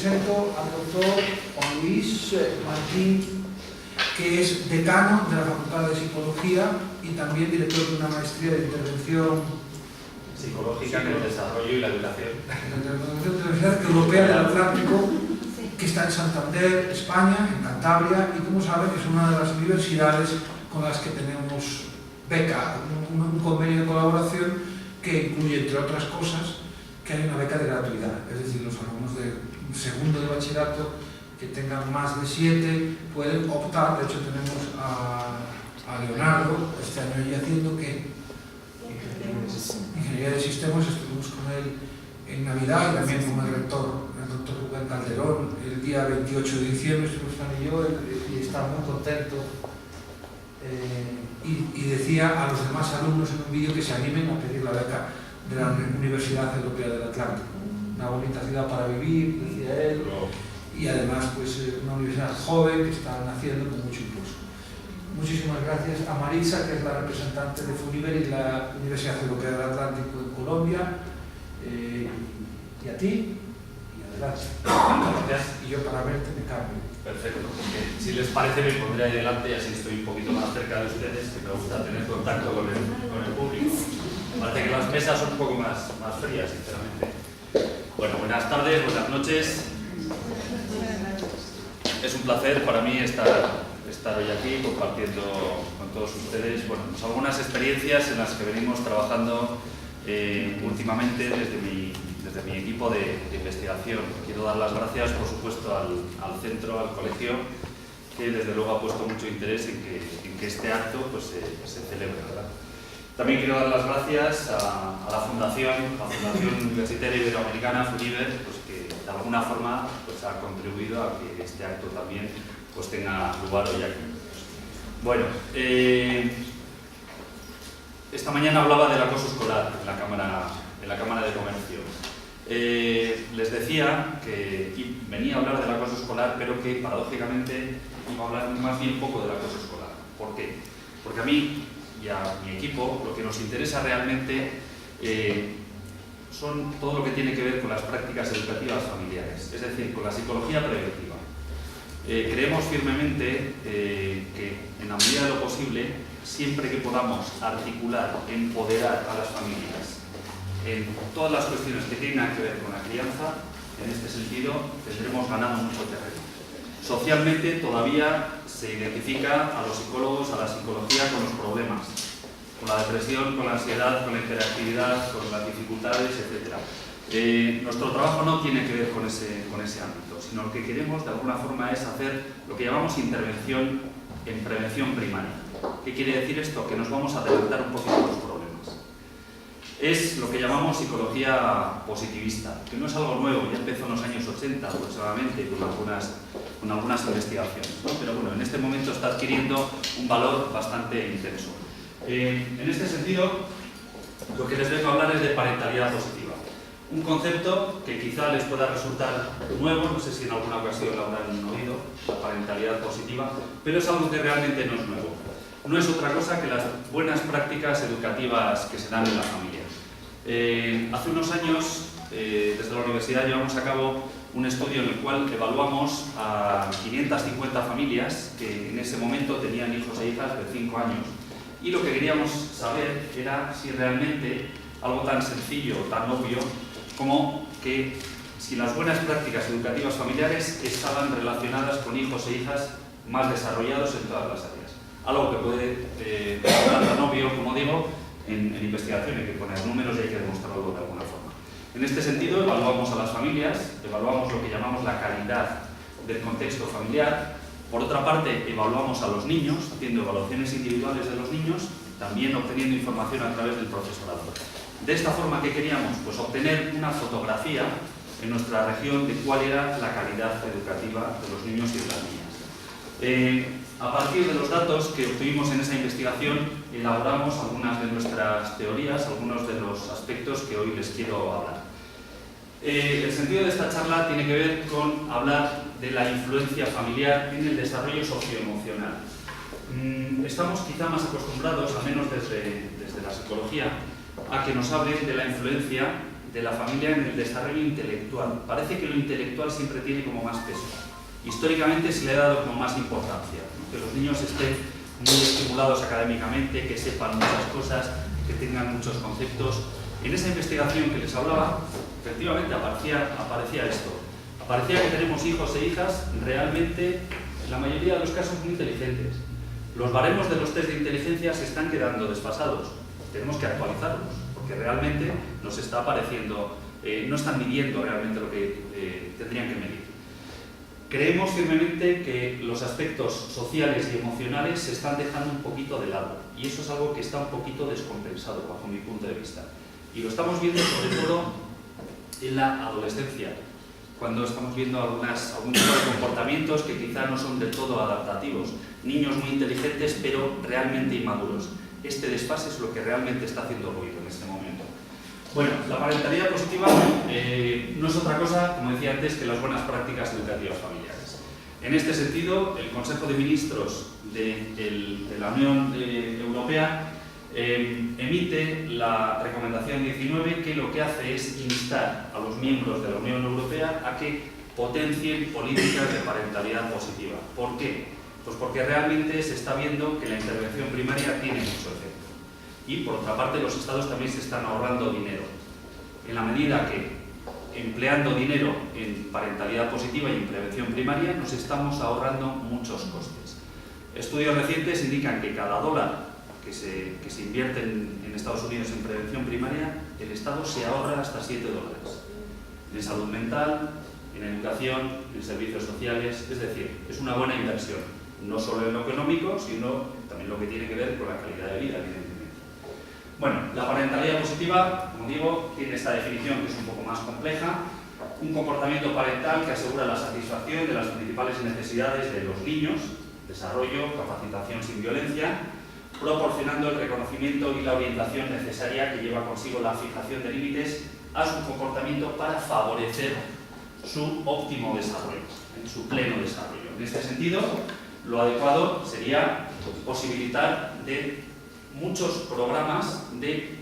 presento al doctor Juan Luis Martín, que es decano de la Facultad de Psicología y también director de una maestría de intervención psicológica en el desarrollo y la educación. En la Universidad Europea del Atlántico, que está en Santander, España, en Cantabria, y como saben es una de las universidades con las que tenemos beca, un convenio de colaboración que incluye, entre otras cosas, que hay una beca de gratuidad, es decir, los alumnos de segundo de bachillerato que tengan más de 7 pueden optar. De hecho tenemos a Leonardo este año allí haciendo que Ingeniería de Sistemas. Estuvimos con él en Navidad y también con el rector, el doctor Rubén Calderón, el día 28 de diciembre estuvimos Fran y yo, y está muy contento. Y decía a los demás alumnos en un vídeo que se animen a pedir la beca de la Universidad Europea del Atlántico. Una bonita ciudad para vivir, decía él, y además pues una universidad joven que está naciendo con mucho impulso. Muchísimas gracias a Marisa, que es la representante de FUNIVER y la Universidad Europea del Atlántico en Colombia, y a ti, y adelante. Gracias. Y yo para verte me cambio. Perfecto, porque si les parece me pondré ahí delante y así estoy un poquito más cerca de ustedes, que me gusta tener contacto con el público. Parece que las mesas son un poco más frías, sinceramente. Bueno, buenas tardes, buenas noches. Es un placer para mí estar hoy aquí compartiendo con todos ustedes, bueno, pues algunas experiencias en las que venimos trabajando últimamente desde mi equipo de investigación. Quiero dar las gracias, por supuesto, al centro, al colegio, que desde luego ha puesto mucho interés en que este acto pues, se celebre, ¿verdad? También quiero dar las gracias a la Fundación Universitaria Iberoamericana, FUNIVER, pues, que de alguna forma pues, ha contribuido a que este acto también pues, tenga lugar hoy aquí. Bueno, esta mañana hablaba del acoso escolar en la Cámara de Comercio. Les decía que venía a hablar del acoso escolar, pero que paradójicamente iba a hablar más bien poco del acoso escolar. ¿Por qué? Porque a mí y a mi equipo lo que nos interesa realmente son todo lo que tiene que ver con las prácticas educativas familiares, es decir, con la psicología preventiva. Creemos firmemente que en la medida de lo posible, siempre que podamos articular, empoderar a las familias en todas las cuestiones que tengan que ver con la crianza, en este sentido tendremos ganado mucho terreno. Socialmente todavía se identifica a los psicólogos, a la psicología con los problemas, con la depresión, con la ansiedad, con la hiperactividad, con las dificultades, etc. Nuestro trabajo no tiene que ver con ese ámbito, sino lo que queremos de alguna forma es hacer lo que llamamos intervención en prevención primaria. ¿Qué quiere decir esto? Que nos vamos a adelantar un poquito a los problemas. Es lo que llamamos psicología positivista, que no es algo nuevo, ya empezó en los años 80 aproximadamente con algunas investigaciones, ¿no? Pero bueno, en este momento está adquiriendo un valor bastante intenso. En este sentido, lo que les vengo a hablar es de parentalidad positiva. Un concepto que quizá les pueda resultar nuevo, no sé si en alguna ocasión lo habrán oído, la parentalidad positiva, pero es algo que realmente no es nuevo. No es otra cosa que las buenas prácticas educativas que se dan en la familia. Hace unos años, desde la universidad, llevamos a cabo un estudio en el cual evaluamos a 550 familias que en ese momento tenían hijos e hijas de 5 años. Y lo que queríamos saber era si realmente algo tan sencillo, tan obvio, como que si las buenas prácticas educativas familiares estaban relacionadas con hijos e hijas más desarrollados en todas las áreas. Algo que puede ser tan obvio, como digo, en investigación hay que poner números y hay que demostrarlo de alguna forma. En este sentido, evaluamos a las familias, evaluamos lo que llamamos la calidad del contexto familiar. Por otra parte, evaluamos a los niños, haciendo evaluaciones individuales de los niños, también obteniendo información a través del profesorado. De esta forma, ¿qué queríamos? Pues obtener una fotografía en nuestra región de cuál era la calidad educativa de los niños y de las niñas. A partir de los datos que obtuvimos en esa investigación, elaboramos algunas de nuestras teorías, algunos de los aspectos que hoy les quiero hablar. El sentido de esta charla tiene que ver con hablar de la influencia familiar en el desarrollo socioemocional. Estamos quizá más acostumbrados, al menos desde la psicología, a que nos hablen de la influencia de la familia en el desarrollo intelectual. Parece que lo intelectual siempre tiene como más peso. Históricamente se le ha dado como más importancia, ¿no? Que los niños estén muy estimulados académicamente, que sepan muchas cosas, que tengan muchos conceptos. En esa investigación que les hablaba, efectivamente aparecía esto. Aparecía que tenemos hijos e hijas realmente, en la mayoría de los casos, muy inteligentes. Los baremos de los test de inteligencia se están quedando desfasados. Tenemos que actualizarlos, porque realmente nos está apareciendo, no están midiendo realmente lo que tendrían que medir. Creemos firmemente que los aspectos sociales y emocionales se están dejando un poquito de lado, y eso es algo que está un poquito descompensado bajo mi punto de vista. Y lo estamos viendo sobre todo en la adolescencia, cuando estamos viendo algún tipo de comportamientos que quizá no son del todo adaptativos. Niños muy inteligentes, pero realmente inmaduros. Este desfase es lo que realmente está haciendo ruido en este momento. Bueno, la parentalidad positiva no es otra cosa, como decía antes, que las buenas prácticas educativas familiares. En este sentido, el Consejo de Ministros de la Unión Europea emite la recomendación 19, que lo que hace es instar a los miembros de la Unión Europea a que potencien políticas de parentalidad positiva. ¿Por qué? Pues porque realmente se está viendo que la intervención primaria tiene mucho efecto. Y por otra parte, los estados también se están ahorrando dinero. En la medida que, empleando dinero en parentalidad positiva y en prevención primaria, nos estamos ahorrando muchos costes. Estudios recientes indican que cada dólar que se invierte en Estados Unidos en prevención primaria, el Estado se ahorra hasta $7. En salud mental, en educación, en servicios sociales, es decir, es una buena inversión, no solo en lo económico, sino también lo que tiene que ver con la calidad de vida, evidentemente. Bueno, la parentalidad positiva, como digo, tiene esta definición que es un poco más compleja: un comportamiento parental que asegura la satisfacción de las principales necesidades de los niños, desarrollo, capacitación sin violencia, proporcionando el reconocimiento y la orientación necesaria que lleva consigo la fijación de límites a su comportamiento para favorecer su óptimo desarrollo, su pleno desarrollo. En este sentido, lo adecuado sería posibilitar de muchos programas de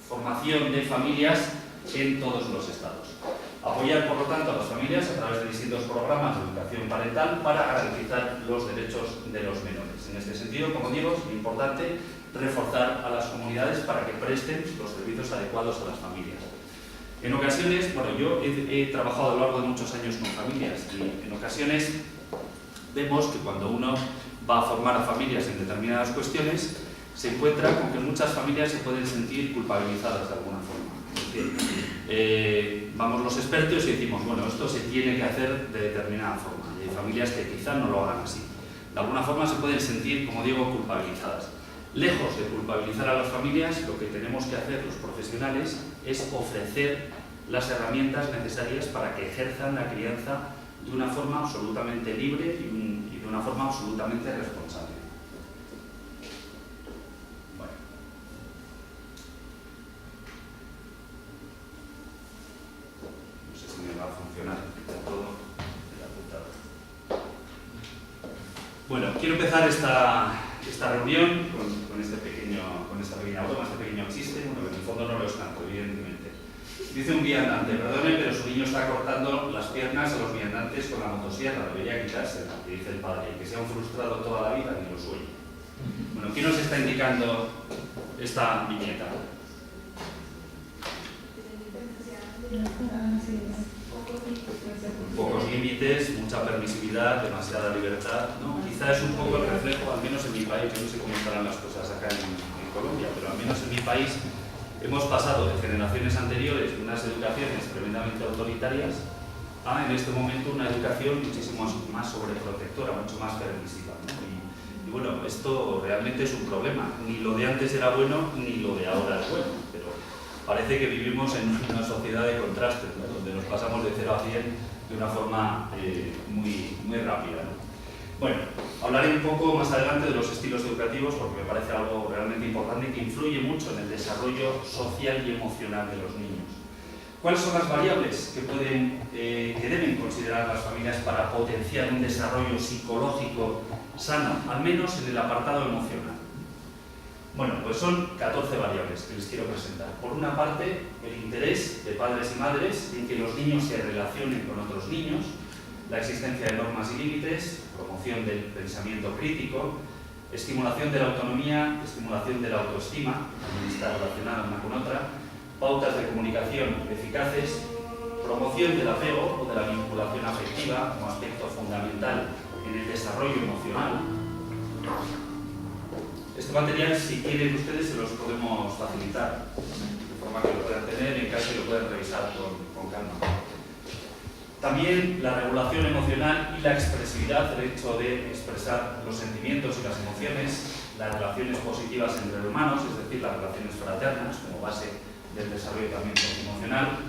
formación de familias en todos los estados. Apoyar, por lo tanto, a las familias a través de distintos programas de educación parental para garantizar los derechos de los menores. En este sentido, como digo, es muy importante reforzar a las comunidades para que presten los servicios adecuados a las familias. En ocasiones, bueno, yo he trabajado a lo largo de muchos años con familias y en ocasiones vemos que cuando uno va a formar a familias en determinadas cuestiones, se encuentra con que muchas familias se pueden sentir culpabilizadas de alguna forma. Es decir, vamos los expertos y decimos, bueno, esto se tiene que hacer de determinada forma. Y hay familias que quizá no lo hagan así. De alguna forma se pueden sentir, como digo, culpabilizadas. Lejos de culpabilizar a las familias, lo que tenemos que hacer los profesionales es ofrecer las herramientas necesarias para que ejerzan la crianza de una forma absolutamente libre y de una forma absolutamente responsable. Bueno. No sé si me va a funcionar todo el apuntado. Bueno, quiero empezar esta reunión con esta pequeña broma, este pequeño chiste, bueno, que en el fondo no lo es tanto, evidentemente. Dice un viandante, perdone, pero su niño está cortando las piernas a los viandantes con la motosierra, debería quitársela, que dice el padre, y que sea un frustrado toda la vida ni lo sueñe. Bueno, ¿qué nos está indicando esta viñeta? Pocos límites, mucha permisividad, demasiada libertad, ¿no? Quizá es un poco el reflejo, al menos en mi país, yo no sé cómo estarán las cosas acá en Colombia, pero al menos en mi país hemos pasado de generaciones anteriores de unas educaciones tremendamente autoritarias a, en este momento, una educación muchísimo más sobreprotectora, mucho más permisiva, ¿no? Y bueno, esto realmente es un problema. Ni lo de antes era bueno, ni lo de ahora es bueno, pero parece que vivimos en una sociedad de contrastes, ¿no? Donde nos pasamos de 0 a 100 de una forma muy rápida, ¿no? Bueno, hablaré un poco más adelante de los estilos educativos porque me parece algo realmente importante que influye mucho en el desarrollo social y emocional de los niños. ¿Cuáles son las variables que deben considerar las familias para potenciar un desarrollo psicológico sano, al menos en el apartado emocional? Bueno, pues son 14 variables que les quiero presentar. Por una parte, el interés de padres y madres en que los niños se relacionen con otros niños, la existencia de normas y límites, promoción del pensamiento crítico, estimulación de la autonomía, estimulación de la autoestima, también está relacionada una con otra, pautas de comunicación eficaces, promoción del apego o de la vinculación afectiva como aspecto fundamental en el desarrollo emocional. Este material, si quieren ustedes, se los podemos facilitar, de forma que lo puedan tener en casa y lo puedan revisar con calma. También la regulación emocional y la expresividad, el hecho de expresar los sentimientos y las emociones, las relaciones positivas entre hermanos, es decir, las relaciones fraternas como base del desarrollo también emocional,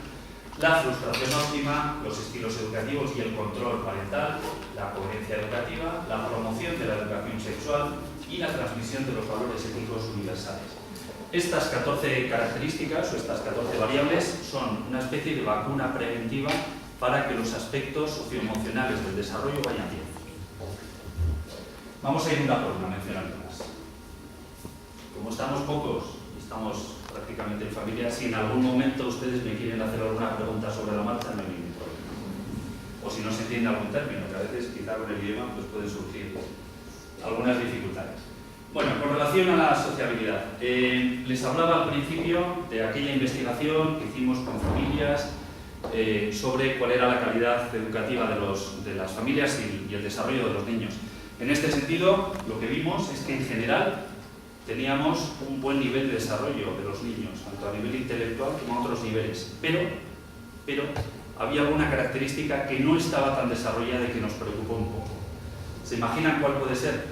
la frustración óptima, los estilos educativos y el control parental, la coherencia educativa, la promoción de la educación sexual y la transmisión de los valores éticos universales. Estas 14 características o estas 14 variables son una especie de vacuna preventiva para que los aspectos socioemocionales del desarrollo vayan bien. Vamos a ir una por una mencionándolas. Como estamos pocos y estamos prácticamente en familia, si en algún momento ustedes me quieren hacer alguna pregunta sobre la marcha, no hay ningún problema. O si no se entiende algún término, que a veces quizá con el idioma pues pueden surgir algunas dificultades. Bueno, con relación a la sociabilidad, les hablaba al principio de aquella investigación que hicimos con familias sobre cuál era la calidad educativa de las familias y el desarrollo de los niños. En este sentido, lo que vimos es que en general teníamos un buen nivel de desarrollo de los niños, tanto a nivel intelectual como a otros niveles, pero había alguna característica que no estaba tan desarrollada y que nos preocupó un poco. ¿Se imaginan cuál puede ser?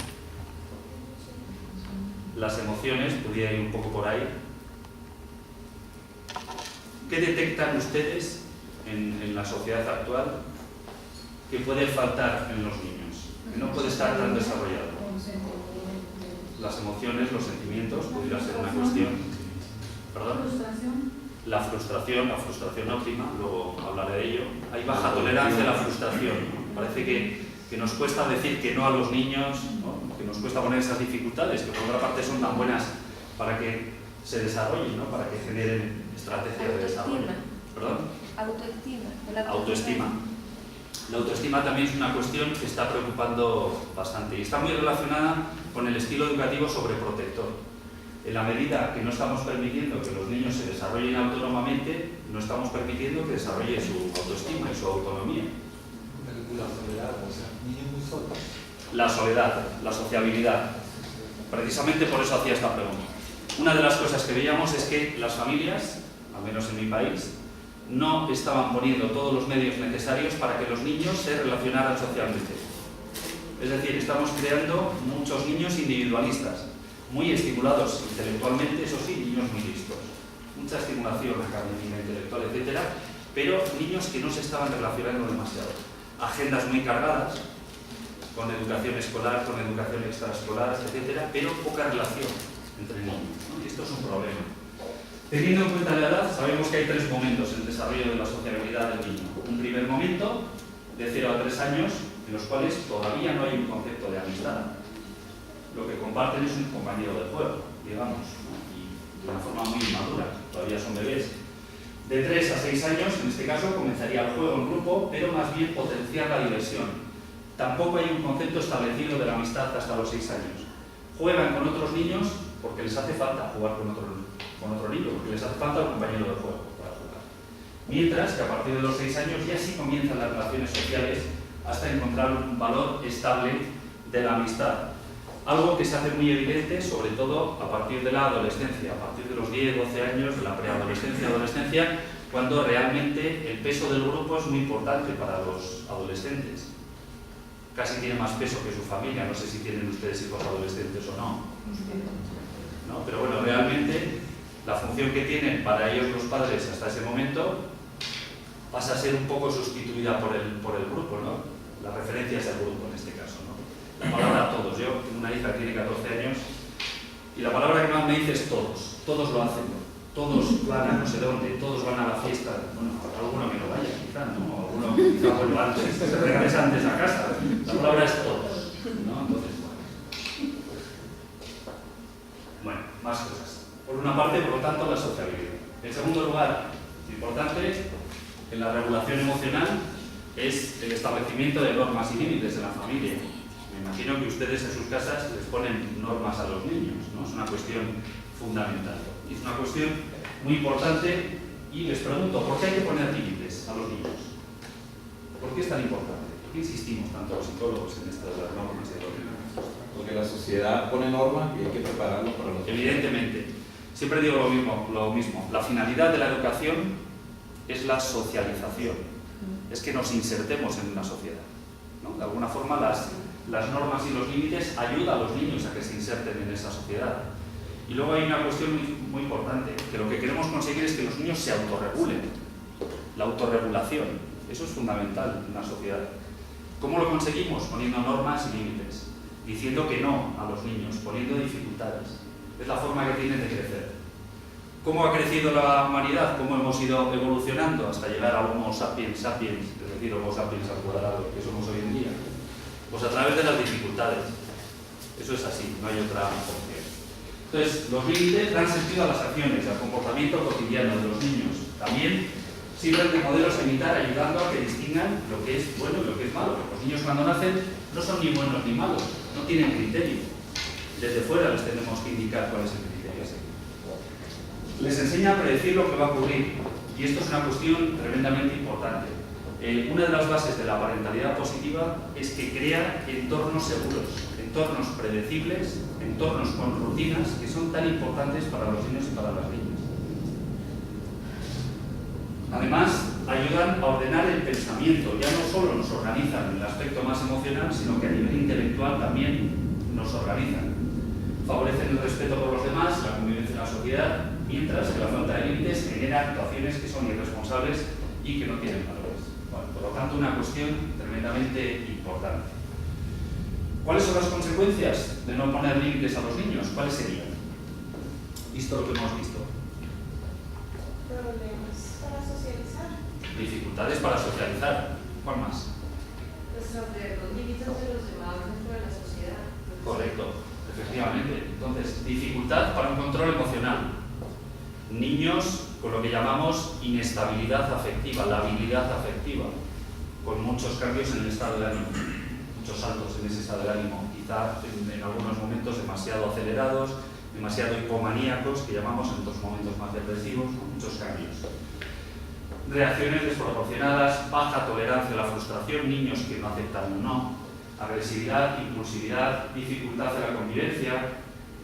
Las emociones, podría ir un poco por ahí. ¿Qué detectan ustedes en la sociedad actual que puede faltar en los niños, que no puede estar tan desarrollado? Las emociones, los sentimientos, podría ser una cuestión. ¿Perdón? La frustración óptima, luego hablaré de ello. Hay baja tolerancia a la frustración. Parece que nos cuesta decir que no a los niños, ¿no? Que nos cuesta poner esas dificultades, que por otra parte son tan buenas para que se desarrollen, ¿no? Para que generen estrategias de desarrollo. ¿Perdón? Autoestima. La autoestima también es una cuestión que está preocupando bastante y está muy relacionada con el estilo educativo sobreprotector. En la medida que no estamos permitiendo que los niños se desarrollen autónomamente, no estamos permitiendo que desarrolle su autoestima y su autonomía. La soledad, o sea, niños muy solos. La soledad, la sociabilidad. Precisamente por eso hacía esta pregunta. Una de las cosas que veíamos es que las familias, al menos en mi país, no estaban poniendo todos los medios necesarios para que los niños se relacionaran socialmente. Es decir, estamos creando muchos niños individualistas, muy estimulados intelectualmente, eso sí, niños muy listos. Mucha estimulación académica, intelectual, etc. Pero niños que no se estaban relacionando demasiado. Agendas muy cargadas, con educación escolar, con educación extraescolar, etc. Pero poca relación entre niños, ¿no? Y esto es un problema. Teniendo en cuenta la edad, sabemos que hay 3 momentos en el desarrollo de la sociabilidad del niño. Un primer momento, de 0 a 3 años, en los cuales todavía no hay un concepto de amistad. Lo que comparten es un compañero de juego, digamos, ¿no? Y de una forma muy inmadura, todavía son bebés. De 3 a 6 años, en este caso, comenzaría el juego en grupo, pero más bien potenciar la diversión. Tampoco hay un concepto establecido de la amistad hasta los 6 años. Juegan con otros niños porque les hace falta jugar con otro niño, porque les hace falta un compañero de juego para jugar. Mientras que a partir de los 6 años ya sí comienzan las relaciones sociales hasta encontrar un valor estable de la amistad. Algo que se hace muy evidente, sobre todo a partir de la adolescencia, a partir de los 10, 12 años, de la preadolescencia, adolescencia, cuando realmente el peso del grupo es muy importante para los adolescentes. Casi tiene más peso que su familia, no sé si tienen ustedes hijos adolescentes o no. ¿No? Pero bueno, realmente la función que tienen para ellos los padres hasta ese momento pasa a ser un poco sustituida por el grupo, ¿no? Las referencias del grupo en este caso, ¿no? La palabra todos. Yo tengo una hija que tiene 14 años y la palabra que más me dice es todos. Todos lo hacen, ¿no? Todos van a no sé dónde, todos van a la fiesta. Bueno, alguno que no vaya, quizá, ¿no? Alguno quizá vuelva antes, se regresa antes a casa. La palabra es todos, ¿no? Entonces, bueno. más cosas. Por una parte, por lo tanto, la sociabilidad. En segundo lugar, importante, en la regulación emocional, es el establecimiento de normas y límites en la familia. Me imagino que ustedes en sus casas les ponen normas a los niños, ¿no? Es una cuestión fundamental. Y es una cuestión muy importante y les pregunto, ¿por qué hay que poner límites a los niños? ¿Por qué es tan importante? ¿Por qué insistimos tanto los psicólogos en estas normas y normas? Porque la sociedad pone normas y hay que prepararlo para los... Evidentemente. Siempre digo lo mismo. La finalidad de la educación es la socialización. Es que nos insertemos en una sociedad, ¿no? De alguna forma las normas y los límites ayudan a los niños a que se inserten en esa sociedad. Y luego hay una cuestión muy importante, que lo que queremos conseguir es que los niños se autorregulen. La autorregulación, eso es fundamental en una sociedad. ¿Cómo lo conseguimos? Poniendo normas y límites, diciendo que no a los niños, poniendo dificultades. Es la forma que tienen de crecer. ¿Cómo ha crecido la humanidad? ¿Cómo hemos ido evolucionando hasta llegar a Homo sapiens sapiens, es decir, Homo sapiens al cuadrado, que somos hoy en día? Pues a través de las dificultades. Eso es así, no hay otra opción. Entonces, los límites dan sentido a las acciones, al comportamiento cotidiano de los niños. También sirven de modelos a imitar, ayudando a que distingan lo que es bueno y lo que es malo. Los niños cuando nacen no son ni buenos ni malos, no tienen criterio. Desde fuera les tenemos que indicar cuál es el criterio a seguir. Les enseña a predecir lo que va a ocurrir, y esto es una cuestión tremendamente importante. Una de las bases de la parentalidad positiva es que crea entornos seguros, entornos predecibles, entornos con rutinas que son tan importantes para los niños y para las niñas. Además, ayudan a ordenar el pensamiento, ya no solo nos organizan en el aspecto más emocional, sino que a nivel intelectual también nos organizan. Favorecen el respeto por los demás, la convivencia en la sociedad, mientras que la falta de límites genera actuaciones que son irresponsables y que no tienen valores. Bueno, por lo tanto, una cuestión tremendamente importante. ¿Cuáles son las consecuencias de no poner límites a los niños? ¿Cuáles serían? Visto lo que hemos visto. Problemas para socializar. Dificultades para socializar. ¿Cuál más? Pues sobre los límites de los demás dentro de la sociedad. Correcto, efectivamente. Entonces, dificultad para un control emocional. Niños con lo que llamamos inestabilidad afectiva, labilidad afectiva, con muchos cambios en el estado de ánimo, muchos saltos en ese estado de ánimo, quizá en algunos momentos demasiado acelerados, demasiado hipomaníacos, que llamamos en otros momentos más depresivos, con muchos cambios. Reacciones desproporcionadas, baja tolerancia a la frustración, niños que no aceptan un no, agresividad, impulsividad, dificultad en la convivencia,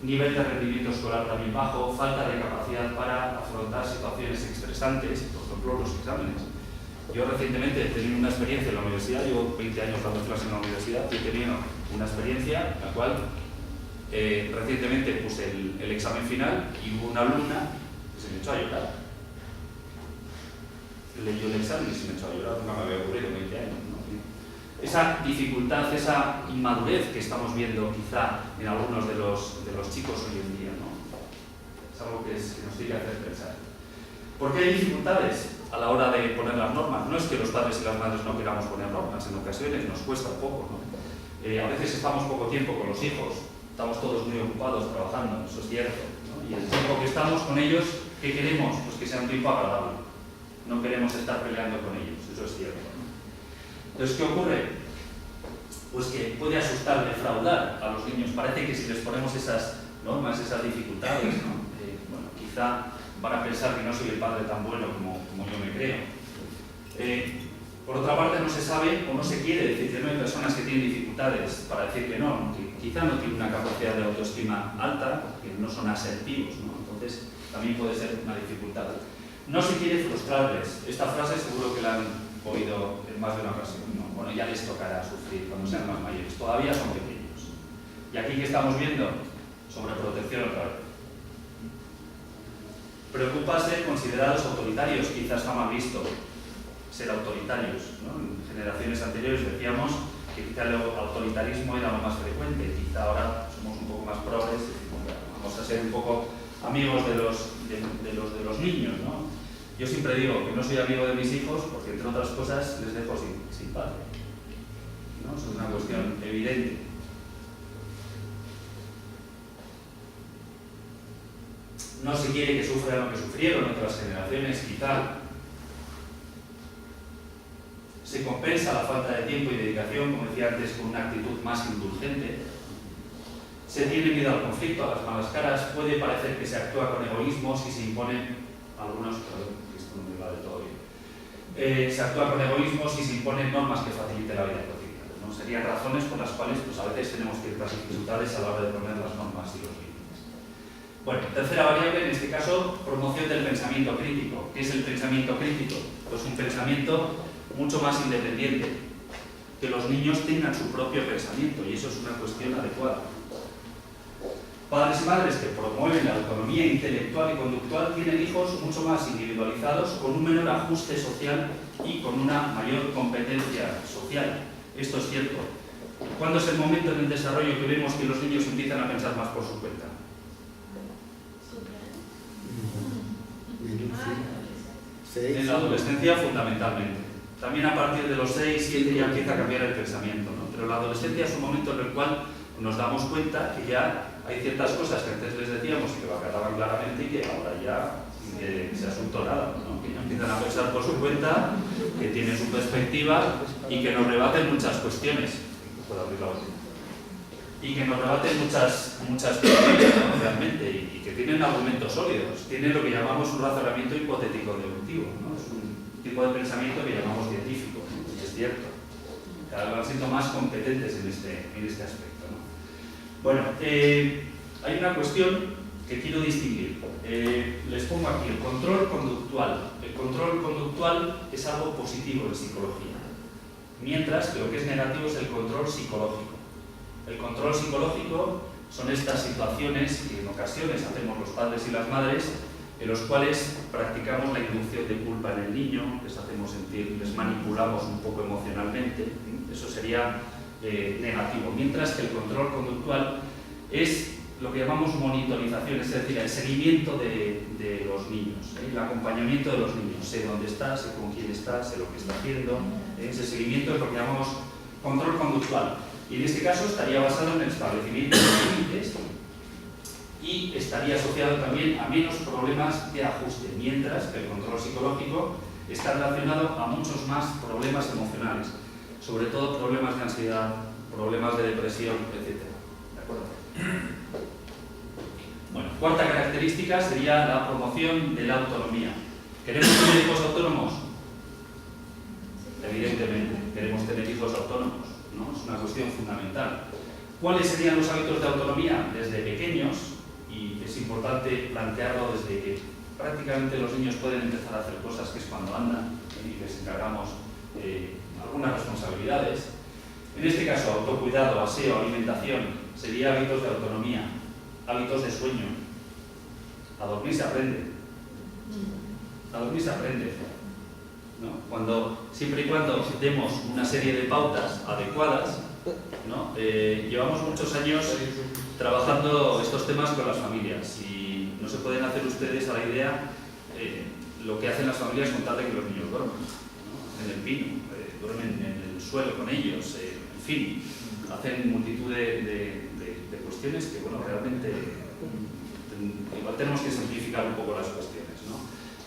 nivel de rendimiento escolar también bajo, falta de capacidad para afrontar situaciones estresantes, por ejemplo los exámenes. Yo recientemente he tenido una experiencia en la universidad, llevo 20 años dando clases en la universidad y he tenido una experiencia en la cual recientemente puse el examen final y hubo una alumna que se me echó a llorar. Leyó el examen y se me echó a llorar, nunca me había ocurrido en 20 años, ¿no? Esa dificultad, esa inmadurez que estamos viendo quizá en algunos de los chicos hoy en día, ¿no? Es algo que nos tiene que hacer pensar. ¿Por qué hay dificultades a la hora de poner las normas? No es que los padres y las madres no queramos poner normas, en ocasiones nos cuesta un poco, ¿no? A veces estamos poco tiempo con los hijos, estamos todos muy ocupados trabajando, eso es cierto, ¿no? Y el tiempo que estamos con ellos, ¿qué queremos? Pues que sea un tiempo agradable. No queremos estar peleando con ellos, eso es cierto, ¿no? Entonces, ¿qué ocurre? Pues que puede asustar, defraudar a los niños. Parece que si les ponemos esas normas, esas dificultades, ¿no? Bueno, quizá van a pensar que no soy el padre tan bueno como yo me creo. Por otra parte, no se sabe o no se quiere decir que no hay personas que tienen dificultades para decir que no, que quizá no tienen una capacidad de autoestima alta, que no son asertivos, ¿no? Entonces, también puede ser una dificultad. No se quiere frustrarles. Esta frase seguro que la han oído en más de una ocasión, ¿no? Bueno, ya les tocará sufrir cuando sean más mayores. Todavía son pequeños. Y aquí, ¿qué estamos viendo? Sobreprotección otra vez. Preocupa ser considerados autoritarios, quizás está mal visto ser autoritarios, ¿no? En generaciones anteriores decíamos que quizá el autoritarismo era lo más frecuente, quizá ahora somos un poco más progres, vamos a ser un poco amigos de los niños, ¿no? Yo siempre digo que no soy amigo de mis hijos porque, entre otras cosas, les dejo sin padre, ¿no? Es una cuestión evidente. no se quiere que sufran lo que sufrieron otras generaciones, quizá. Se compensa la falta de tiempo y dedicación, como decía antes, con una actitud más indulgente. Se tiene miedo al conflicto, a las malas caras. Puede parecer que se actúa con egoísmo si se imponen algunos... Perdón, que esto no me va de todo bien. Se actúa con egoísmo si se imponen normas que faciliten la vida cotidiana, ¿no? Serían razones por las cuales pues, a veces tenemos ciertas dificultades a la hora de poner las normas y los límites. Bueno, tercera variable, en este caso, promoción del pensamiento crítico. ¿Qué es el pensamiento crítico? Pues un pensamiento mucho más independiente, que los niños tengan su propio pensamiento, y eso es una cuestión adecuada. Padres y madres que promueven la autonomía intelectual y conductual tienen hijos mucho más individualizados, con un menor ajuste social y con una mayor competencia social. Esto es cierto. ¿Cuándo es el momento en el desarrollo que vemos que los niños empiezan a pensar más por su cuenta? En la adolescencia, fundamentalmente. También a partir de los 6, 7 ya empieza a cambiar el pensamiento, ¿no? Pero la adolescencia es un momento en el cual nos damos cuenta que ya hay ciertas cosas que antes les decíamos y que lo acataban claramente y que ahora ya se asunto nada, ¿no? Que ya empiezan a pensar por su cuenta, que tienen su perspectiva y que nos rebaten muchas cuestiones. ¿Puedo abrir la botella? Y que nos rebaten muchas cuestiones, ¿no? Realmente, y que tienen argumentos sólidos, tienen lo que llamamos un razonamiento hipotético deductivo, ¿no? Es un tipo de pensamiento que llamamos científico, y es cierto. Cada vez van siendo más competentes en este aspecto, ¿no? Bueno, hay una cuestión que quiero distinguir. Les pongo aquí el control conductual. El control conductual es algo positivo en psicología, mientras que lo que es negativo es el control psicológico. El control psicológico son estas situaciones que en ocasiones hacemos los padres y las madres, en los cuales practicamos la inducción de culpa en el niño, les hacemos sentir, les manipulamos un poco emocionalmente. Eso sería negativo. Mientras que el control conductual es lo que llamamos monitorización, es decir, el seguimiento de los niños, el acompañamiento de los niños. Sé dónde está, sé con quién está, sé lo que está haciendo. Ese seguimiento es lo que llamamos control conductual. Y en este caso estaría basado en el establecimiento de límites y estaría asociado también a menos problemas de ajuste, mientras que el control psicológico está relacionado a muchos más problemas emocionales, sobre todo problemas de ansiedad, problemas de depresión, etc. ¿De acuerdo? Bueno, cuarta característica sería la promoción de la autonomía. ¿Queremos tener hijos autónomos? Evidentemente, queremos tener hijos autónomos, ¿no? Es una cuestión fundamental. ¿Cuáles serían los hábitos de autonomía? Desde pequeños, y es importante plantearlo desde que prácticamente los niños pueden empezar a hacer cosas, que es cuando andan, y les encargamos algunas responsabilidades. En este caso, autocuidado, aseo, alimentación, sería hábitos de autonomía, hábitos de sueño. A dormir se aprende. A dormir se aprende, ¿no? Siempre y cuando demos una serie de pautas adecuadas, ¿no? Llevamos muchos años trabajando estos temas con las familias y no se pueden hacer ustedes a la idea lo que hacen las familias con tal de que los niños duerman, ¿no? En el pino, duermen en el suelo con ellos, en fin, hacen multitud de cuestiones que, bueno, realmente igual tenemos que simplificar un poco las cuestiones, ¿no?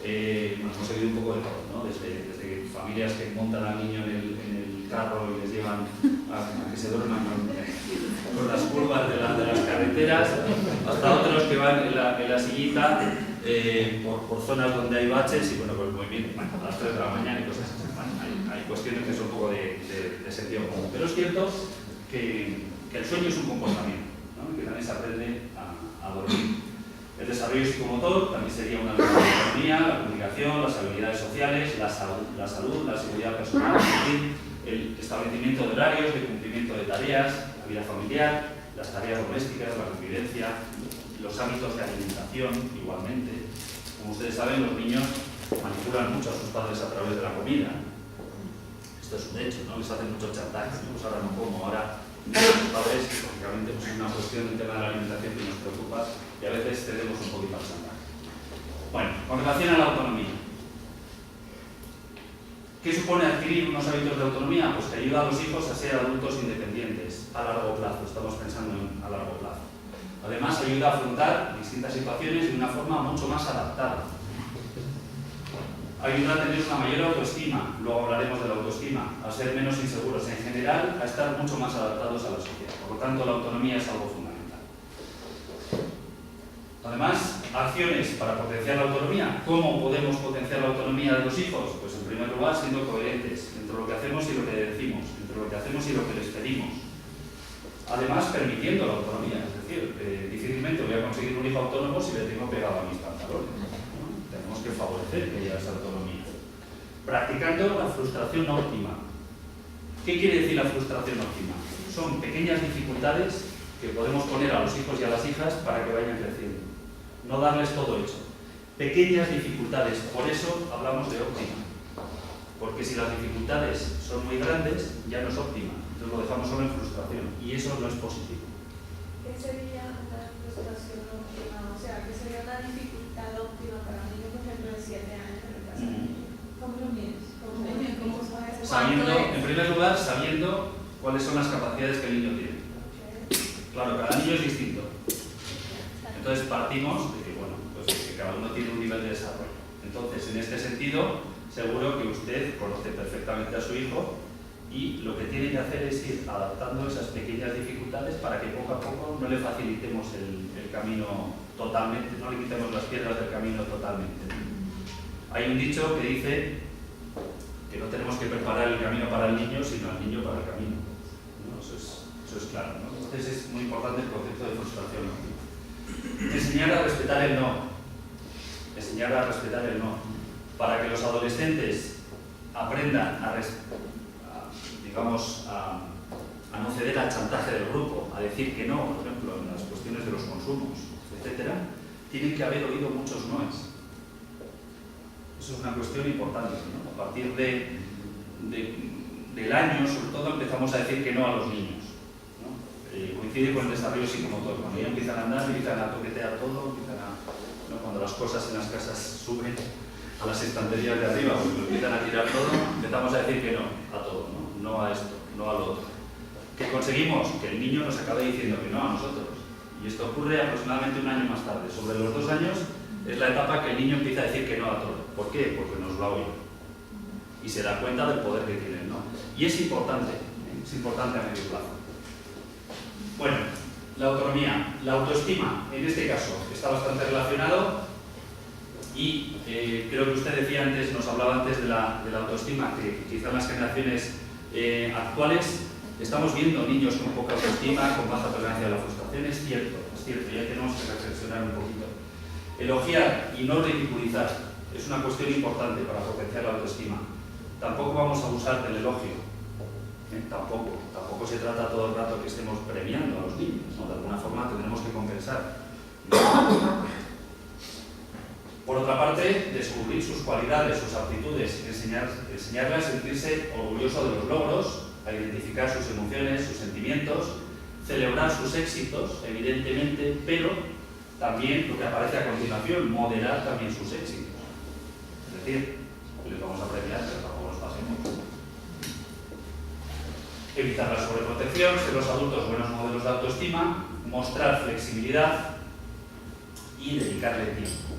Hemos seguido un poco de todo, ¿no? Desde familias que montan al niño en el carro y les llevan a que se duerman con las curvas de las carreteras, hasta otros que van en la sillita por zonas donde hay baches y, bueno, pues muy bien, a las 3 de la mañana y cosas así. Bueno, hay cuestiones que son un poco de sentido común, pero es cierto que el sueño es un comportamiento, ¿no? Que también se aprende a dormir. El desarrollo psicomotor también sería una de las autonomía, la comunicación, las habilidades sociales, la salud, la seguridad personal, el establecimiento de horarios, de cumplimiento de tareas, la vida familiar, las tareas domésticas, la convivencia, los hábitos de alimentación, igualmente. Como ustedes saben, los niños manipulan mucho a sus padres a través de la comida. Esto es un hecho, ¿no? Les hacen mucho chantaje, ¿no? Pues ahora no como, ahora los padres, lógicamente, pues es una cuestión del tema de la alimentación que nos preocupa y a veces cedemos un poquito al chantaje. Bueno, con relación a la autonomía. ¿Qué supone adquirir unos hábitos de autonomía? Pues que ayuda a los hijos a ser adultos independientes a largo plazo. Estamos pensando en a largo plazo. Además, ayuda a afrontar distintas situaciones de una forma mucho más adaptada. Ayuda a tener una mayor autoestima, luego hablaremos de la autoestima, a ser menos inseguros, en general, a estar mucho más adaptados a la sociedad. Por lo tanto, la autonomía es algo fundamental. Además, acciones para potenciar la autonomía. ¿Cómo podemos potenciar la autonomía de los hijos? Pues en primer lugar, siendo coherentes entre lo que hacemos y lo que decimos, entre lo que hacemos y lo que les pedimos. Además, permitiendo la autonomía, es decir, difícilmente voy a conseguir un hijo autónomo si le tengo pegado a mis pantalones, ¿no? Tenemos que favorecer que haya esa autonomía. Practicando la frustración óptima. ¿Qué quiere decir la frustración óptima? Son pequeñas dificultades que podemos poner a los hijos y a las hijas para que vayan creciendo. No darles todo hecho. Pequeñas dificultades, por eso hablamos de óptima. Porque si las dificultades son muy grandes, ya no es óptima. Entonces lo dejamos solo en frustración. Y eso no es positivo. ¿Qué sería una frustración óptima? O sea, ¿qué sería una dificultad óptima para un niño, por ejemplo, de 7 años en el caso de niño? ¿Cómo lo mides? ¿Cómo sabes? Sabiendo, en primer lugar, sabiendo cuáles son las capacidades que el niño tiene. Claro, cada niño es distinto. Entonces partimos de que, bueno, pues que cada uno tiene un nivel de desarrollo. Entonces, en este sentido, seguro que usted conoce perfectamente a su hijo y lo que tiene que hacer es ir adaptando esas pequeñas dificultades para que poco a poco no le facilitemos el camino totalmente, no le quitemos las piedras del camino totalmente. Hay un dicho que dice que no tenemos que preparar el camino para el niño, sino al niño para el camino, ¿no? Eso es claro, ¿no? Entonces es muy importante el concepto de frustración, ¿no? Enseñar a respetar el no. Enseñar a respetar el no. Para que los adolescentes aprendan a no ceder al chantaje del grupo, a decir que no, por ejemplo, en las cuestiones de los consumos, etc., tienen que haber oído muchos noes. Eso es una cuestión importante, ¿no? A partir del año, sobre todo, empezamos a decir que no a los niños, ¿no? Coincide con el desarrollo psicomotor. Cuando ya empiezan a andar, empiezan a toquetear todo, ¿no? Cuando las cosas en las casas suben a las estanterías de arriba, pues empiezan a tirar todo, empezamos a decir que no a todo, ¿no? No a esto, no a lo otro. ¿Qué conseguimos? Que el niño nos acabe diciendo que no a nosotros. Y esto ocurre aproximadamente un año más tarde. Sobre los 2 años es la etapa que el niño empieza a decir que no a todo. ¿Por qué? Porque nos lo ha oído. Y se da cuenta del poder que tiene el no. Y es importante a medio plazo. Bueno, la autonomía, la autoestima, en este caso, está bastante relacionado y creo que usted decía antes, nos hablaba antes de la autoestima, que quizás en las generaciones actuales estamos viendo niños con poca autoestima, con baja tolerancia a la frustración. Es cierto, ya tenemos que reflexionar un poquito. Elogiar y no ridiculizar es una cuestión importante para potenciar la autoestima. Tampoco vamos a abusar del elogio. Tampoco se trata todo el rato que estemos premiando a los niños, ¿no? De alguna forma tendremos que compensar. Por otra parte, descubrir sus cualidades, sus aptitudes, enseñarle a sentirse orgulloso de los logros, a identificar sus emociones, sus sentimientos, celebrar sus éxitos, evidentemente, pero también lo que aparece a continuación, moderar también sus éxitos. Es decir, les vamos a premiar, pero tampoco nos pasemos. Evitar la sobreprotección, ser los adultos buenos modelos de autoestima, mostrar flexibilidad y dedicarle tiempo.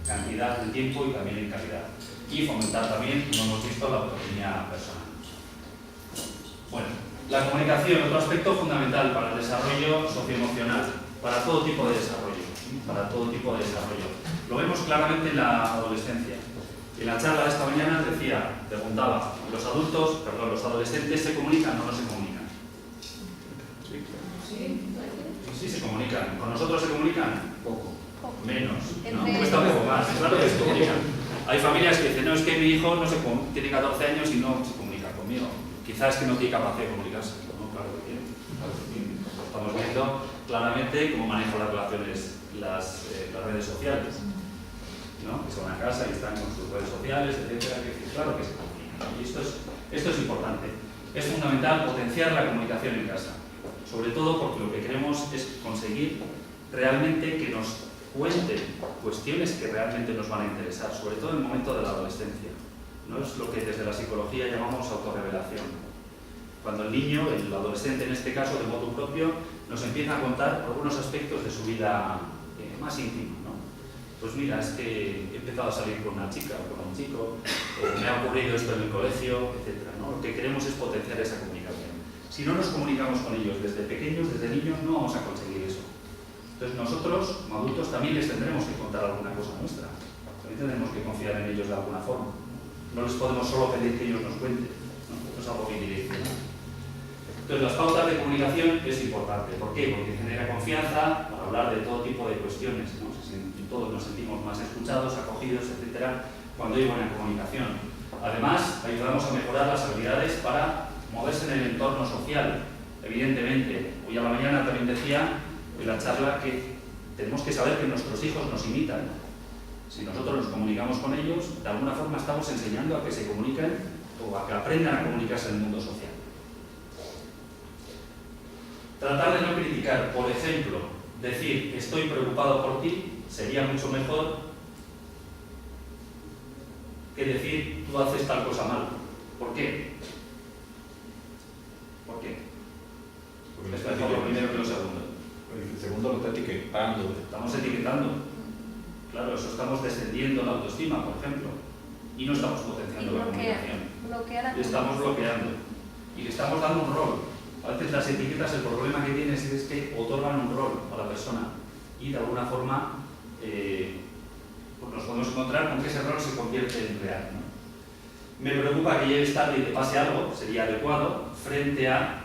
Cantidad de tiempo y también en calidad. Y fomentar también, como hemos visto, la autonomía personal. Bueno, la comunicación, otro aspecto fundamental para el desarrollo socioemocional, para todo tipo de desarrollo. Lo vemos claramente en la adolescencia. En la charla de esta mañana preguntaba, ¿los adolescentes se comunican o no se comunican? Sí, se comunican. ¿Con nosotros se comunican? Poco. Menos. ¿No? Cuesta un poco más. Claro que se comunican. Hay familias que dicen, no, es que mi hijo tiene 14 años y no se comunica conmigo. Quizás es que no tiene capacidad de comunicarse. ¿No? Claro que tiene. Estamos viendo claramente cómo manejan las relaciones las redes sociales, ¿no? Que se van a casa y están con sus redes sociales, etcétera. Claro que se comunican. Y esto es importante. Es fundamental potenciar la comunicación en casa, sobre todo porque lo que queremos es conseguir realmente que nos cuenten cuestiones que realmente nos van a interesar, sobre todo en el momento de la adolescencia. No es lo que desde la psicología llamamos autorrevelación. Cuando el niño, el adolescente en este caso, de modo propio, nos empieza a contar algunos aspectos de su vida más íntima, ¿no? Pues mira, es que he empezado a salir con una chica o con un chico, o me ha ocurrido esto en el colegio, etc., ¿no? Lo que queremos es potenciar esa comunicación. Si no nos comunicamos con ellos desde pequeños, desde niños, no vamos a conseguir eso. Entonces nosotros, como adultos, también les tendremos que contar alguna cosa nuestra. También tendremos que confiar en ellos de alguna forma. No les podemos solo pedir que ellos nos cuenten, ¿no? Esto es algo bidireccional. Entonces las pautas de comunicación es importante. ¿Por qué? Porque genera confianza para hablar de todo tipo de cuestiones, ¿no? Todos nos sentimos más escuchados, acogidos, etc., cuando hay buena comunicación. Además, ayudamos a mejorar las habilidades para moverse en el entorno social. Evidentemente, hoy a la mañana también decía en la charla que tenemos que saber que nuestros hijos nos imitan. Si nosotros nos comunicamos con ellos, de alguna forma estamos enseñando a que se comuniquen o a que aprendan a comunicarse en el mundo social. Tratar de no criticar, por ejemplo, decir estoy preocupado por ti sería mucho mejor que decir tú haces tal cosa mal. ¿Por qué? ¿Por qué? Porque es mejor lo primero que lo segundo. El segundo lo está etiquetando. Estamos etiquetando. Claro, eso estamos descendiendo la autoestima, por ejemplo, y no estamos potenciando la comunicación. Bloquear. Le estamos bloqueando y le estamos dando un rol. A veces las etiquetas, el problema que tienes es que otorgan un rol a la persona y de alguna forma pues nos podemos encontrar con que ese rol se convierte en real, ¿no? Me preocupa que llegues tarde y te pase algo, sería adecuado, frente a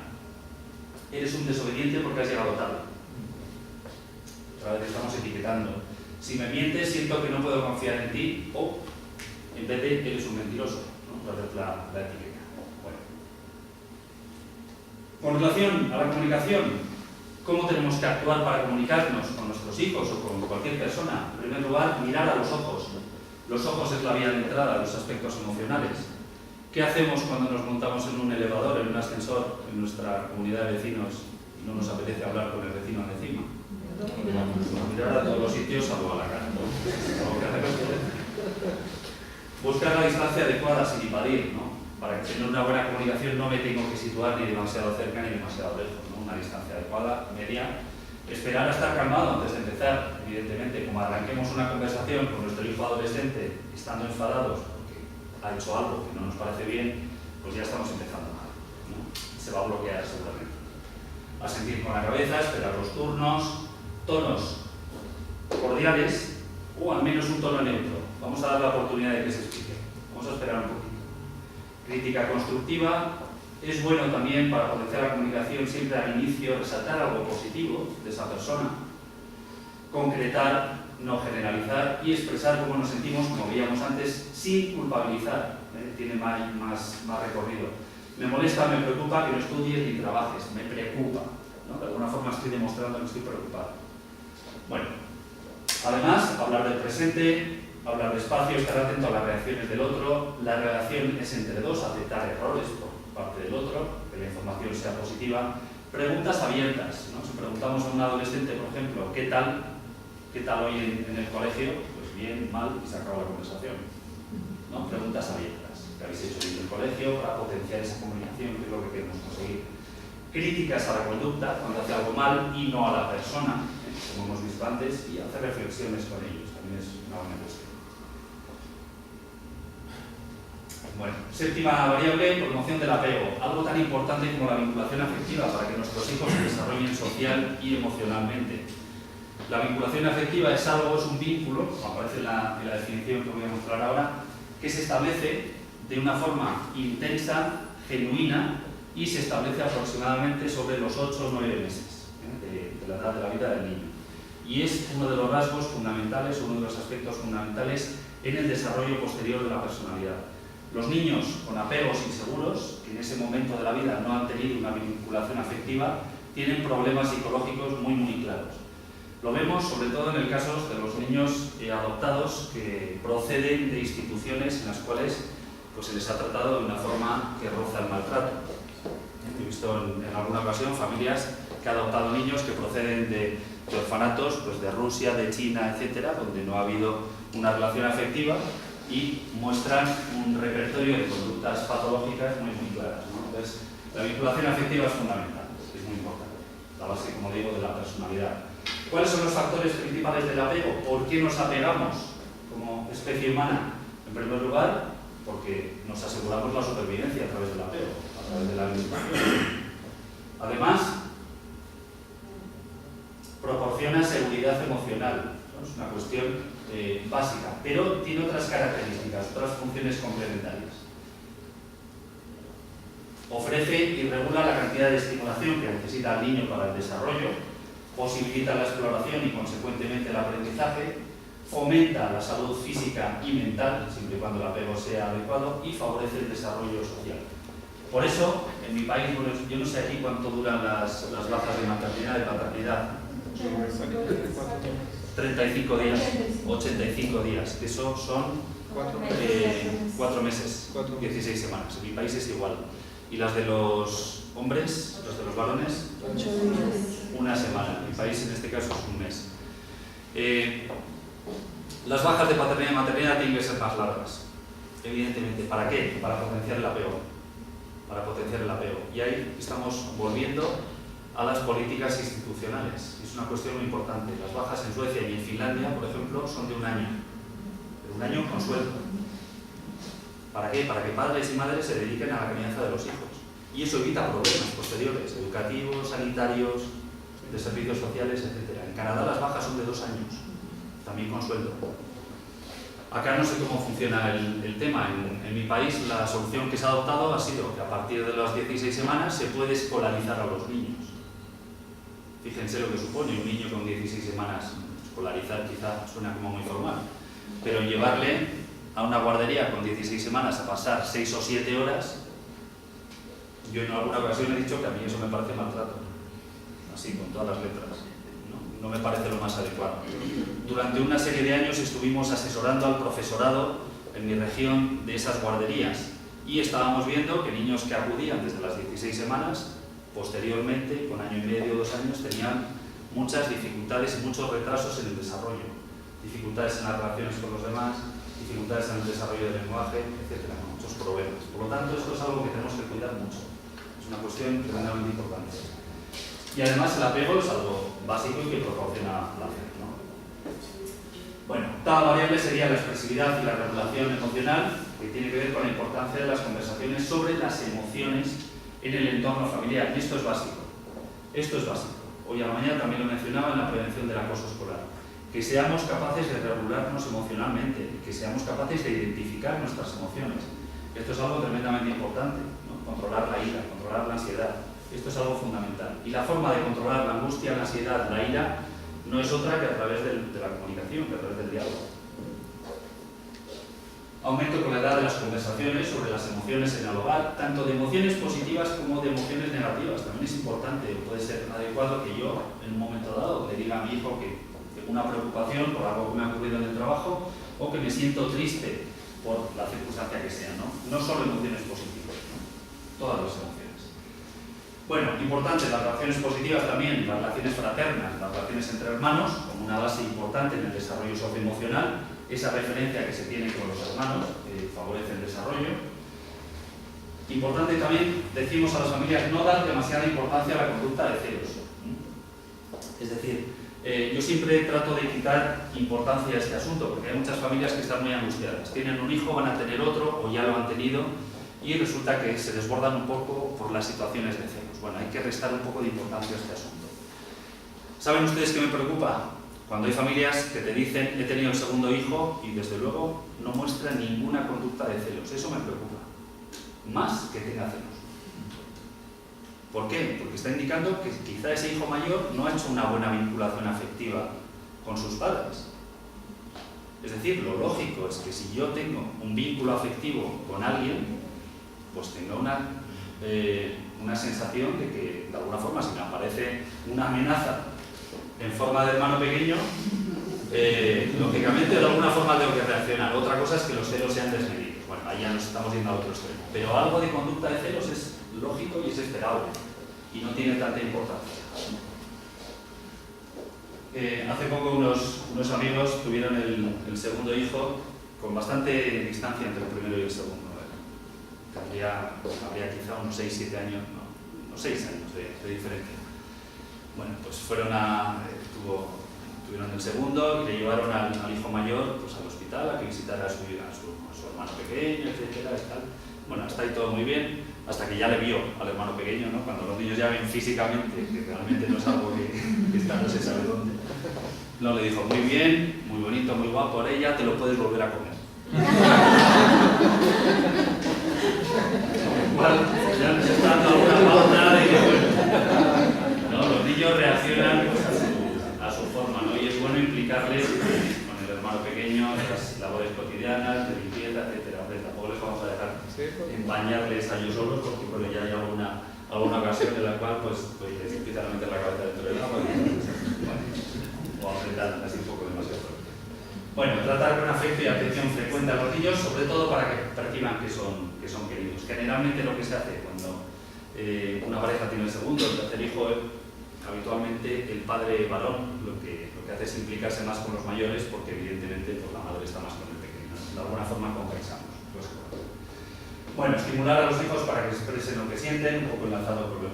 eres un desobediente porque has llegado tarde. Otra vez estamos etiquetando. Si me mientes, siento que no puedo confiar en ti, o en vez de eres un mentiroso, ¿no? Otra vez la etiqueta. Bueno. Con relación a la comunicación, ¿cómo tenemos que actuar para comunicarnos con nuestros hijos o con cualquier persona? En primer lugar, mirar a los ojos. Los ojos es la vía de entrada a los aspectos emocionales. ¿Qué hacemos cuando nos montamos en un elevador, en un ascensor, en nuestra comunidad de vecinos y no nos apetece hablar con el vecino de encima? Mirar a todos los sitios salvo a la cara. Buscar la distancia adecuada sin invadir, ¿no? Para que tener una buena comunicación no me tengo que situar ni demasiado cerca ni demasiado lejos, ¿no? Una distancia adecuada, media. Esperar a estar calmado antes de empezar, evidentemente, como arranquemos una conversación con nuestro hijo adolescente estando enfadados porque ha hecho algo que no nos parece bien, pues ya estamos empezando mal, ¿no? Se va a bloquear seguramente. A sentir con la cabeza, esperar los turnos, tonos cordiales o al menos un tono neutro. Vamos a dar la oportunidad de que se explique. Vamos a esperar un poquito. Crítica constructiva. Es bueno también para potenciar la comunicación siempre al inicio resaltar algo positivo de esa persona, concretar, no generalizar y expresar cómo nos sentimos, como veíamos antes, sin culpabilizar. Tiene más recorrido. Me molesta, me preocupa que no estudies ni trabajes, me preocupa, ¿no? De alguna forma estoy demostrando que estoy preocupado. Bueno, además, hablar del presente, hablar despacio, estar atento a las reacciones del otro. La relación es entre dos, aceptar errores por parte del otro, que la información sea positiva. Preguntas abiertas, ¿no? Si preguntamos a un adolescente, por ejemplo, ¿qué tal hoy en el colegio? Pues bien, mal, y se acaba la conversación, ¿no? Preguntas abiertas. ¿Qué habéis hecho en el colegio para potenciar esa comunicación? Que es lo que queremos conseguir. Críticas a la conducta, cuando hace algo mal y no a la persona, como hemos visto antes, y hacer reflexiones con ellos, también es una buena cuestión. Bueno, séptima variable, promoción del apego, algo tan importante como la vinculación afectiva para que nuestros hijos se desarrollen social y emocionalmente. La vinculación afectiva es un vínculo, como aparece en la definición que voy a mostrar ahora, que se establece de una forma intensa, genuina, y se establece aproximadamente sobre los 8 o 9 meses de la edad de la vida del niño. Y es uno de los rasgos fundamentales, uno de los aspectos fundamentales en el desarrollo posterior de la personalidad. Los niños con apegos inseguros, que en ese momento de la vida no han tenido una vinculación afectiva, tienen problemas psicológicos muy claros. Lo vemos sobre todo en el caso de los niños adoptados que proceden de instituciones en las cuales pues, se les ha tratado de una forma que roza el maltrato. He visto en alguna ocasión familias que han adoptado niños que proceden de orfanatos pues, de Rusia, de China, etcétera, donde no ha habido una relación afectiva y muestran un repertorio de conductas patológicas muy claras, ¿no? Entonces, la vinculación afectiva es fundamental, es muy importante. la base, como digo, de la personalidad. ¿Cuáles son los factores principales del apego? ¿Por qué nos apegamos como especie humana? En primer lugar, porque nos aseguramos la supervivencia a través del apego, a través de la alimentación. Además, proporciona seguridad emocional, ¿no? Es una cuestión básica, pero tiene otras características, otras funciones complementarias. Ofrece y regula la cantidad de estimulación que necesita el niño para el desarrollo, posibilita la exploración y consecuentemente el aprendizaje, fomenta la salud física y mental, siempre y cuando el apego sea adecuado, y favorece el desarrollo social. Por eso, en mi país, bueno, yo no sé aquí cuánto duran las bajas de maternidad y de paternidad. 35 días, 85 días, eso son 4 meses, 16 semanas. En mi país es igual. Y las de los hombres, las de los varones, 1 semana. En mi país en este caso es 1 mes. Las bajas de paternidad y maternidad tienen que ser más largas, evidentemente. ¿Para qué? Para potenciar el apego. Para potenciar el apego. Y ahí estamos volviendo a las políticas institucionales. Es una cuestión muy importante. Las bajas en Suecia y en Finlandia, por ejemplo, son de 1 año. De 1 año con sueldo. ¿Para qué? Para que padres y madres se dediquen a la crianza de los hijos. Y eso evita problemas posteriores, educativos, sanitarios, de servicios sociales, etc. En Canadá las bajas son de 2 años, también con sueldo. Acá no sé cómo funciona el tema. En mi país la solución que se ha adoptado ha sido que a partir de las 16 semanas se puede escolarizar a los niños. Fíjense lo que supone un niño con 16 semanas. Escolarizar quizá suena como muy formal, pero llevarle a una guardería con 16 semanas a pasar 6 o 7 horas, yo en alguna ocasión he dicho que a mí eso me parece maltrato, así con todas las letras. No me parece lo más adecuado. Durante una serie de años estuvimos asesorando al profesorado en mi región de esas guarderías y estábamos viendo que niños que acudían desde las 16 semanas, posteriormente, con 1 año y medio, 2 años, tenían muchas dificultades y muchos retrasos en el desarrollo. Dificultades en las relaciones con los demás, dificultades en el desarrollo del lenguaje, etc. Muchos problemas. Por lo tanto, esto es algo que tenemos que cuidar mucho. Es una cuestión tremendamente importante. Y además el apego es algo básico y que proporciona placer, ¿no? Bueno, cada variable sería la expresividad y la regulación emocional, que tiene que ver con la importancia de las conversaciones sobre las emociones en el entorno familiar. Y esto es básico. Esto es básico. Hoy a la mañana también lo mencionaba en la prevención del acoso escolar. Que seamos capaces de regularnos emocionalmente, que seamos capaces de identificar nuestras emociones. Esto es algo tremendamente importante, ¿no? Controlar la ira, controlar la ansiedad. Esto es algo fundamental. Y la forma de controlar la angustia, la ansiedad, la ira, no es otra que a través de la comunicación, que a través del diálogo. Aumento con la edad de las conversaciones sobre las emociones en el hogar, tanto de emociones positivas como de emociones negativas. También es importante, puede ser adecuado que yo, en un momento dado, le diga a mi hijo que tengo una preocupación por algo que me ha ocurrido en el trabajo o que me siento triste por la circunstancia que sea, ¿no? No solo emociones positivas, ¿no? Todas las emociones. Bueno, importante, las relaciones positivas también, las relaciones fraternas, las relaciones entre hermanos, como una base importante en el desarrollo socioemocional, esa referencia que se tiene con los hermanos, que favorece el desarrollo. Importante también, decimos a las familias, no dar demasiada importancia a la conducta de celos. Es decir, yo siempre trato de quitar importancia a este asunto, porque hay muchas familias que están muy angustiadas. Tienen un hijo, van a tener otro, o ya lo han tenido, y resulta que se desbordan un poco por las situaciones de celos. Bueno, hay que restar un poco de importancia a este asunto. ¿Saben ustedes qué me preocupa? Cuando hay familias que te dicen, he tenido el segundo hijo y desde luego no muestran ninguna conducta de celos. Eso me preocupa. Más que tenga celos. ¿Por qué? Porque está indicando que quizá ese hijo mayor no ha hecho una buena vinculación afectiva con sus padres. Es decir, lo lógico es que si yo tengo un vínculo afectivo con alguien, pues tenga una sensación de que, de alguna forma, si me aparece una amenaza en forma de hermano pequeño, lógicamente de alguna forma tengo que reaccionar. Otra cosa es que los celos sean desmedidos. Bueno, ahí ya nos estamos yendo a otro extremo. Pero algo de conducta de celos es lógico y es esperable y no tiene tanta importancia. Hace poco unos amigos tuvieron el segundo hijo con bastante distancia entre el primero y el segundo. Habría quizá unos 6-7 años, no, unos 6 años de diferencia. Bueno, pues tuvieron el segundo y le llevaron al hijo mayor pues, al hospital a que visitara a su hermano pequeño, etcétera, y tal. Bueno, hasta ahí todo muy bien, hasta que ya le vio al hermano pequeño, ¿no? Cuando los niños ya ven físicamente que realmente no es algo que está no se sabe dónde. No, le dijo, muy bien, muy bonito, muy guapo, ahora ya te lo puedes volver a comer. Igual, ya nos está dando alguna pauta de que, bueno, ¿no? Los niños reaccionan pues, a su forma, ¿no? Y es bueno implicarles con el hermano pequeño en las labores cotidianas, de limpieza, etcétera. Hombre, tampoco les vamos a dejar empañarles a ellos solos, porque bueno, ya hay alguna ocasión en la cual pues les empiezan a meter la cabeza dentro del agua o a apretar así un poco demasiado fuerte. Bueno, tratar con afecto y atención frecuente a los niños, sobre todo para que perciban que son queridos. Generalmente lo que se hace cuando una pareja tiene el segundo o el tercer hijo, habitualmente el padre varón lo que hace es implicarse más con los mayores, porque evidentemente pues, la madre está más con el pequeño, ¿no? De alguna forma compensamos. Bueno, estimular a los hijos para que expresen lo que sienten, un poco enlazado con lo que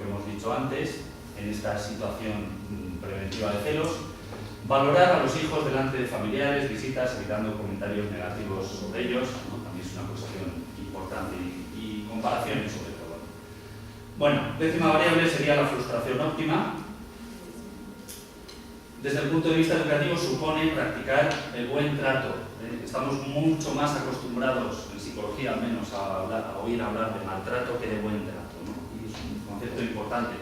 hemos dicho antes, en esta situación preventiva de celos. Valorar a los hijos delante de familiares, visitas, evitando comentarios negativos sobre ellos, ¿no? También es una cuestión importante y comparaciones sobre todo. Bueno, décima variable sería la frustración óptima. Desde el punto de vista educativo supone practicar el buen trato. Estamos mucho más acostumbrados, en psicología al menos, a oír hablar de maltrato que de buen trato, ¿no? Y es un concepto importante.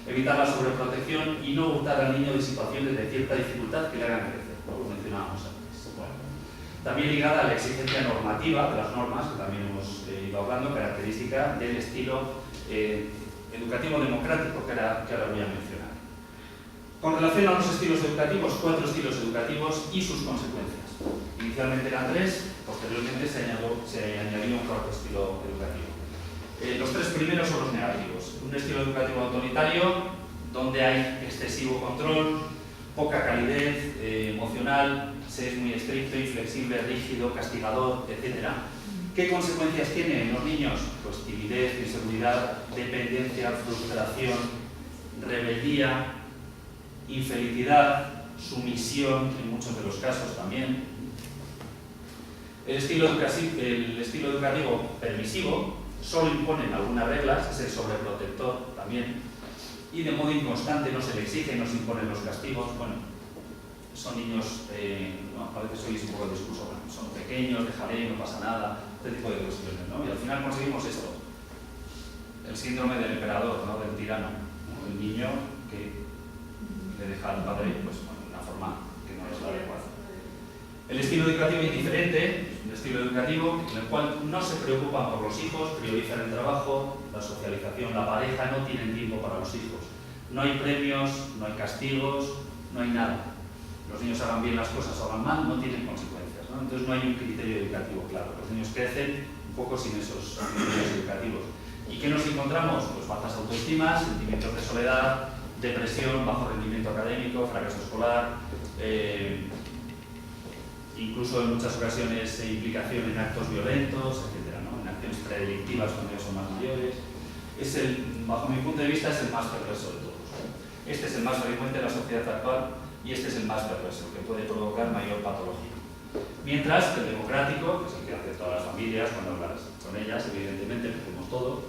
Evitar la sobreprotección y no hurtar al niño de situaciones de cierta dificultad que le hagan crecer, como lo mencionábamos antes. Bueno, también ligada a la exigencia normativa de las normas, que también hemos ido hablando, característica del estilo educativo democrático que ahora voy a mencionar. Con relación a los estilos educativos, 4 estilos educativos y sus consecuencias. Inicialmente eran 3, posteriormente se añadió un 4º estilo educativo. Los 3 primeros son los negativos. Un estilo educativo autoritario, donde hay excesivo control, poca calidez emocional, se es muy estricto, inflexible, rígido, castigador, etc. ¿Qué consecuencias tiene en los niños? Pues timidez, inseguridad, dependencia, frustración, rebeldía, infelicidad, sumisión, en muchos de los casos también. El estilo educativo permisivo solo imponen algunas reglas, es el sobreprotector también, y de modo inconstante no se le exige, no se imponen los castigos. Bueno, son niños, a veces oís un poco el discurso, bueno, son pequeños, déjale, no pasa nada, este tipo de cuestiones, ¿no? Y al final conseguimos esto, el síndrome del emperador, ¿no? Del tirano, ¿no? El niño que le deja al padre pues, bueno, de una forma que no es la adecuada. El estilo educativo indiferente, un estilo educativo en el cual no se preocupan por los hijos, priorizan el trabajo, la socialización, la pareja, no tienen tiempo para los hijos. No hay premios, no hay castigos, no hay nada. Los niños hagan bien las cosas o hagan mal, no tienen consecuencias, ¿no? Entonces no hay un criterio educativo claro. Los niños crecen un poco sin esos criterios educativos. ¿Y qué nos encontramos? Pues bajas autoestimas, sentimientos de soledad, depresión, bajo rendimiento académico, fracaso escolar, incluso en muchas ocasiones implicación en actos violentos, etc., ¿no? En acciones predelictivas cuando ya son más mayores. Bajo mi punto de vista, es el más perverso de todos. Este es el más frecuente en la sociedad actual y este es el más perverso, que puede provocar mayor patología. Mientras que el democrático, que es el que hace todas las familias cuando hablas con ellas, evidentemente, que hacemos todo,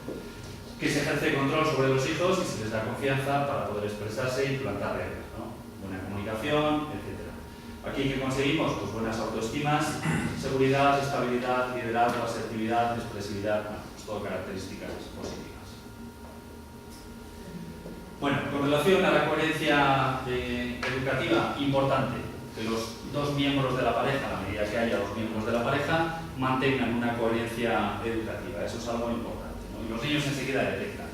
que se ejerce control sobre los hijos y se les da confianza para poder expresarse y plantar reglas, ¿no? Buena comunicación, etc. Aquí, ¿qué conseguimos? Pues buenas autoestimas, seguridad, estabilidad, liderazgo, asertividad, expresividad, bueno, pues todo características positivas. Bueno, con relación a la coherencia educativa, importante que los 2 miembros de la pareja, a la medida que haya 2 miembros de la pareja, mantengan una coherencia educativa. Eso es algo importante, ¿no? Y los niños enseguida detectan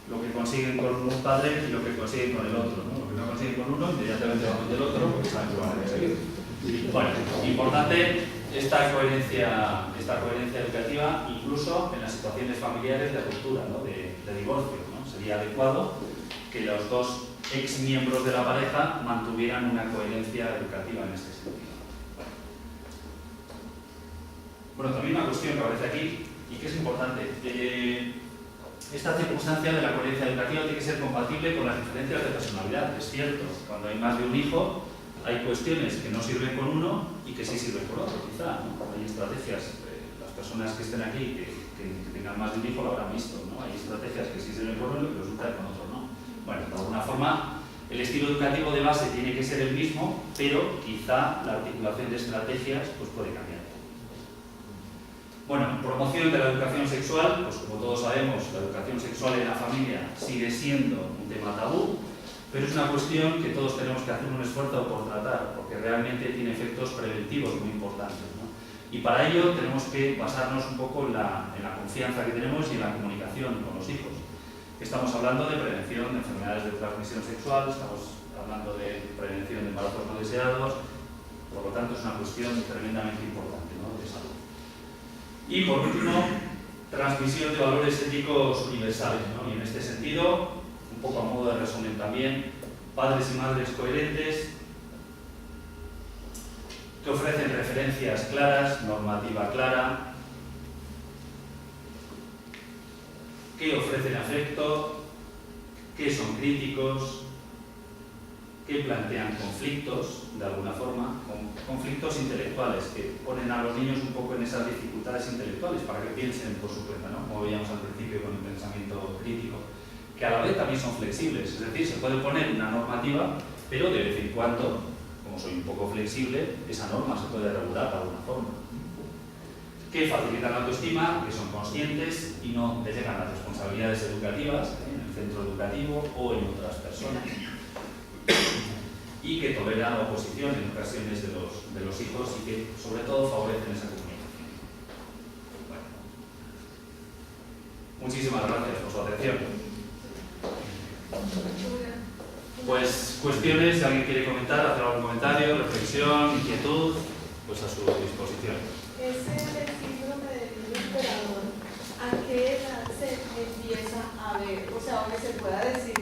lo que consiguen con un padre y lo que consiguen con el otro, ¿no? Lo que no consiguen con uno, inmediatamente van del otro, porque saben que van a conseguir. Bueno, importante esta coherencia educativa, incluso en las situaciones familiares de ruptura, ¿no? de divorcio, ¿no? Sería adecuado que los 2 ex miembros de la pareja mantuvieran una coherencia educativa en este sentido. Bueno, también una cuestión que aparece aquí y que es importante. esta circunstancia de la coherencia educativa tiene que ser compatible con las diferencias de personalidad. Es cierto, cuando hay más de un hijo, hay cuestiones que no sirven con uno y que sí sirven con otro, quizá, ¿no? Hay estrategias, las personas que estén aquí que tengan más de un hijo lo habrán visto, ¿no? Hay estrategias que sí sirven con uno y que resultan con otro no. Bueno, de alguna forma, el estilo educativo de base tiene que ser el mismo, pero quizá la articulación de estrategias pues puede cambiar. Bueno, promoción de la educación sexual, pues como todos sabemos, la educación sexual en la familia sigue siendo un tema tabú, pero es una cuestión que todos tenemos que hacer un esfuerzo por tratar, porque realmente tiene efectos preventivos muy importantes, ¿no? Y para ello tenemos que basarnos un poco en la confianza que tenemos y en la comunicación con los hijos. Estamos hablando de prevención de enfermedades de transmisión sexual, estamos hablando de prevención de embarazos no deseados, por lo tanto es una cuestión tremendamente importante, ¿no?, de salud. Y por último, transmisión de valores éticos universales, ¿no? Y en este sentido, un poco a modo de resumen también, padres y madres coherentes que ofrecen referencias claras, normativa clara, que ofrecen afecto, que son críticos, que plantean conflictos, de alguna forma, conflictos intelectuales, que ponen a los niños un poco en esas dificultades intelectuales para que piensen por su cuenta, ¿no?, como veíamos al principio con el pensamiento crítico, que a la vez también son flexibles, es decir, se puede poner una normativa, pero de vez en cuando, como soy un poco flexible, esa norma se puede regular de alguna forma. Que facilitan la autoestima, que son conscientes y no delegan las responsabilidades educativas en el centro educativo o en otras personas. Y que toleran la oposición en ocasiones de los hijos y que sobre todo favorecen esa comunicación. Bueno. Muchísimas gracias por su atención. Pues cuestiones, si alguien quiere comentar, hacer algún comentario, reflexión, inquietud, pues a su disposición. Ese síndrome del niño esperador, ¿a qué edad se empieza a ver? O sea, aunque se pueda decir